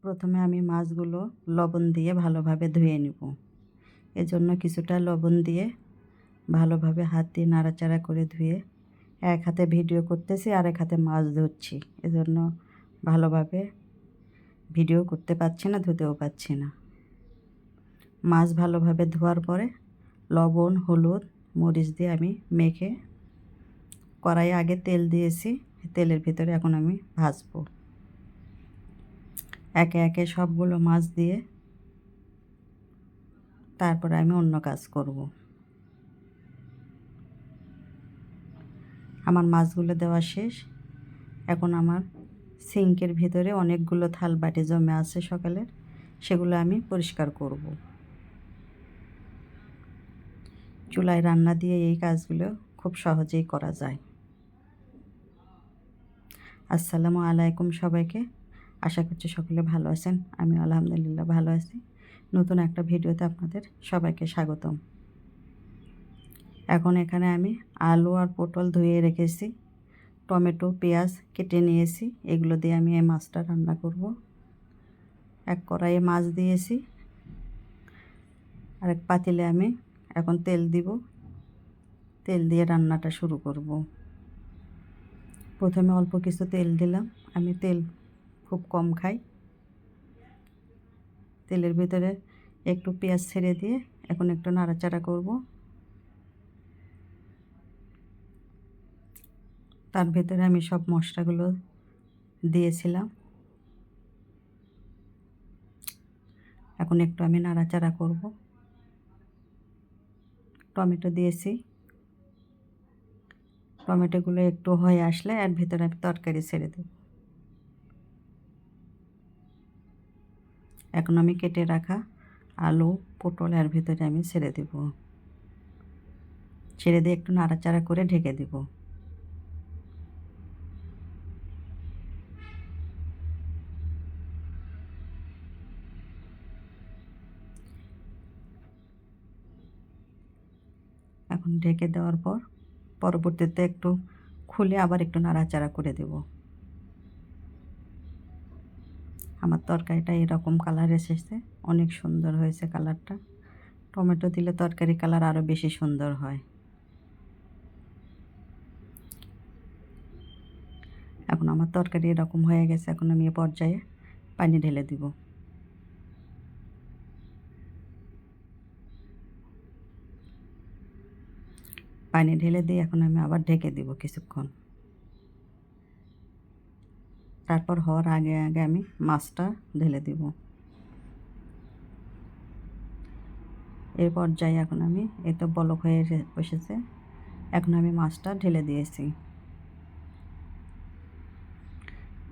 প্রথমে আমি মাছগুলো লবণ দিয়ে ভালোভাবে ধুয়ে নেব। এজন্য কিছুটা লবণ দিয়ে ভালোভাবে হাত দিয়ে নাড়াচাড়া করে ধুয়ে এক হাতে ভিডিও করতেছি আর এক হাতে মাছ ধুচ্ছি। এজন্য ভালোভাবে ভিডিও করতে পারছি না, ধুতেও পারছি না। মাছ ভালোভাবে ধোয়ার পরে লবণ, হলুদ, মরিচ দিয়ে আমি মেখে কড়াইয়ে আগে তেল দিয়েছি। তেলের ভিতরে এখন আমি ভাজবো। একে একে সবগুলো মাছ দিয়ে তারপরে আমি অন্য কাজ করব। আমার মাছগুলো দেওয়া শেষ। এখন আমার সিঙ্কের ভিতরে অনেকগুলো থাল বাটি জমে আছে সকালের, সেগুলো আমি পরিষ্কার করব। চুলায় রান্না দিয়ে এই কাজগুলো খুব সহজেই করা যায়। আসসালামু আলাইকুম সবাইকে। আশা করছি সকলে ভালো আছেন। আমি আলহামদুলিল্লাহ ভালো আছি। নতুন একটা ভিডিওতে আপনাদের সবাইকে স্বাগতম। এখন এখানে আমি আলু আর পটল ধুয়ে রেখেছি, টমেটো, পেঁয়াজ কেটে নিয়েছি। এগুলো দিয়ে আমি এই মাছটা রান্না করব। এক কড়াইয়ে মাছ দিয়েছি, আর এক পাতিলে আমি এখন তেল দিব। তেল দিয়ে রান্নাটা শুরু করব। প্রথমে অল্প কিছু তেল দিলাম। আমি তেল খুব কম খাই। তেলের ভিতরে একটু পেঁয়াজ ছেড়ে দিয়ে এখন একটু নাড়াচাড়া করব। তার ভিতরে আমি সব মশলাগুলো দিয়েছিলাম। এখন একটু আমি নাড়াচাড়া করব। টমেটো দিয়েছি। টমেটোগুলো একটু হয়ে আসলে এর ভিতরে আমি তরকারি ছেড়ে দেব। এখন আমি কেটে রাখা আলু, পটল এর ভিতরে আমি ছেড়ে দেব। ছেড়ে দিয়ে একটু নাড়াচাড়া করে ঢেকে দেব। এখন ঢেকে দেওয়ার পর পরবর্তীতে একটু খুলে আবার একটু নাড়াচাড়া করে দেব। আমার তরকারিটা এরকম কালার এসেছে, অনেক সুন্দর হয়েছে কালারটা। টমেটো দিলে তরকারি কালার আরও বেশি সুন্দর হয়। এখন আমার তরকারি এরকম হয়ে গেছে। এখন আমি এ পর্যায়ে পানি ঢেলে দিব। পানি ঢেলে দিয়ে এখন আমি আবার ঢেকে দিব কিছুক্ষণ। তারপর হওয়ার আগে আগে আমি মাছটা ঢেলে দিব। এর পর্যায়ে এখন আমি এই তো বলক হয়ে বসেছে, এখন আমি মাছটা ঢেলে দিয়েছি।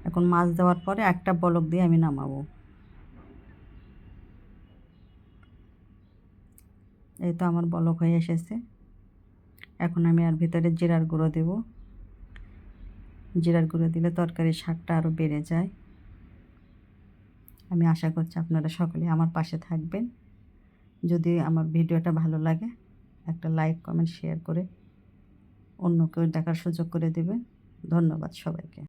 এখন মাছ দেওয়ার পরে একটা বলক দিয়ে আমি নামাবো। এই তো আমার বলক হয়ে এসেছে। এখন আমি আর ভিতরে জিরার গুঁড়ো দেব। জিরার গুঁড়ো দিলে তরকারির স্বাদটা আরও বেড়ে যায়। আমি আশা করছি আপনারা সকলে আমার পাশে থাকবেন। যদি আমার ভিডিওটা ভালো লাগে একটা লাইক, কমেন্ট, শেয়ার করে অন্য কেউ দেখার সুযোগ করে দেবেন। ধন্যবাদ সবাইকে।